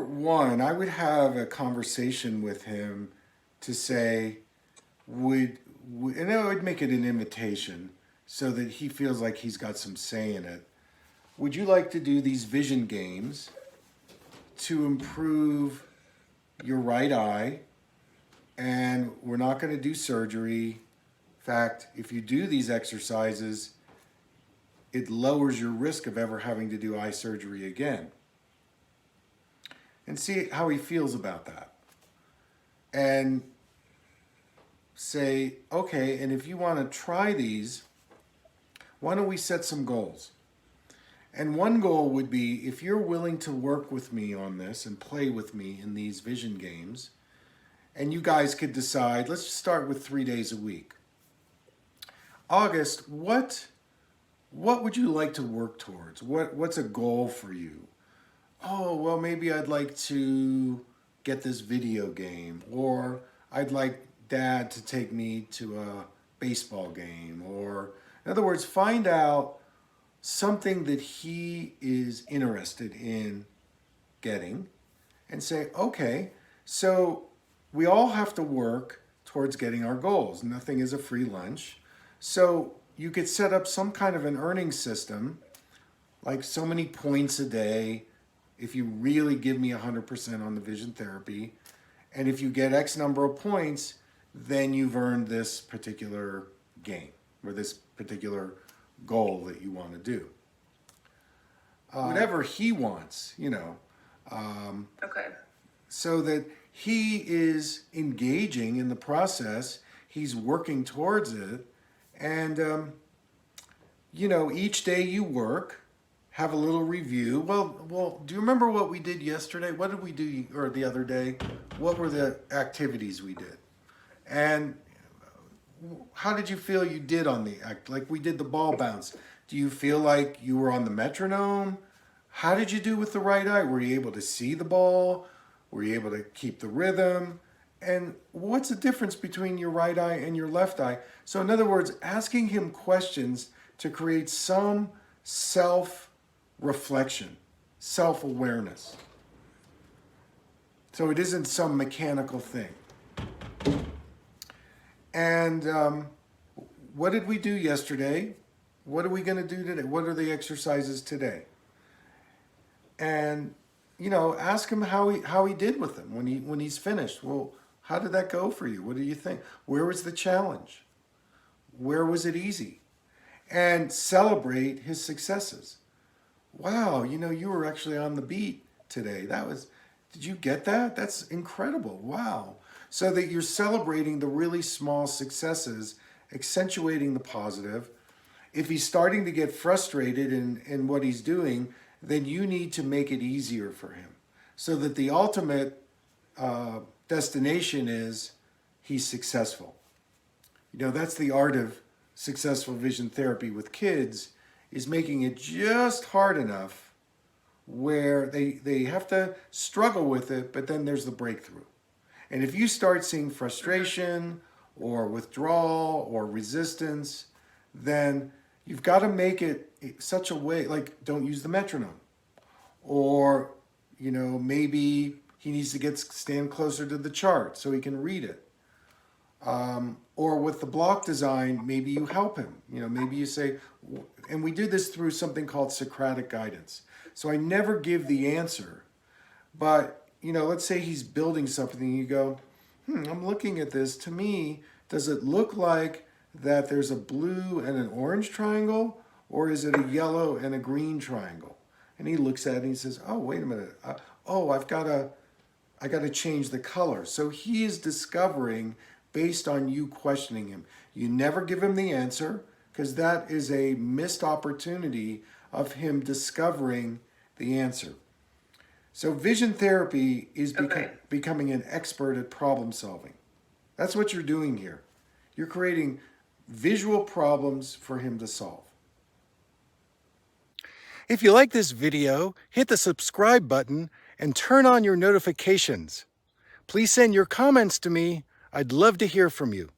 one, I would have a conversation with him to say, and I would make it an invitation so that he feels like he's got some say in it. Would you like to do these vision games to improve your right eye? And we're not going to do surgery. In fact, if you do these exercises, it lowers your risk of ever having to do eye surgery again. And see how he feels about that. And say, okay, and if you want to try these, why don't we set some goals? And one goal would be, if you're willing to work with me on this and play with me in these vision games, and you guys could decide, let's just start with 3 days a week. August, what would you like to work towards? What's a goal for you? Oh, well, maybe I'd like to get this video game, or I'd like Dad to take me to a baseball game, or in other words, find out something that he is interested in getting and say, okay, so we all have to work towards getting our goals. Nothing is a free lunch. So you could set up some kind of an earning system, like so many points a day, if you really give me 100% on the vision therapy. And if you get X number of points, then you've earned this particular game or this particular goal that you want to do. Whatever he wants, Okay. so that he is engaging in the process, he's working towards it, and each day you work, have a little review. Well, do you remember what we did yesterday? What did we do, or the other day? What were the activities we did? And how did you feel you did on the act? Like we did the ball bounce. Do you feel like you were on the metronome? How did you do with the right eye? Were you able to see the ball? Were you able to keep the rhythm? And what's the difference between your right eye and your left eye? So in other words, asking him questions to create some self-reflection, self-awareness. So it isn't some mechanical thing. And what did we do yesterday? What are we going to do today? What are the exercises today? And ask him how he did with them when he's finished. Well, how did that go for you? What do you think? Where was the challenge? Where was it easy? And celebrate his successes. Wow, you were actually on the beat today. Did you get that? That's incredible. Wow. So that you're celebrating the really small successes, accentuating the positive. If he's starting to get frustrated in what he's doing, then you need to make it easier for him so that the ultimate destination is he's successful. That's the art of successful vision therapy with kids, is making it just hard enough where they have to struggle with it, but then there's the breakthrough. And if you start seeing frustration or withdrawal or resistance, then you've got to make it such a way, like don't use the metronome. Or, maybe he needs to stand closer to the chart so he can read it. Or with the block design, maybe you help him. Maybe you say, and we do this through something called Socratic guidance. So I never give the answer, but let's say he's building something and you go, I'm looking at this. To me, does it look like that there's a blue and an orange triangle, or is it a yellow and a green triangle? And he looks at it and he says, oh, wait a minute. I got to change the color. So he is discovering based on you questioning him. You never give him the answer, because that is a missed opportunity of him discovering the answer. So vision therapy is becoming an expert at problem solving. That's what you're doing here. You're creating visual problems for him to solve. If you like this video, hit the subscribe button and turn on your notifications. Please send your comments to me. I'd love to hear from you.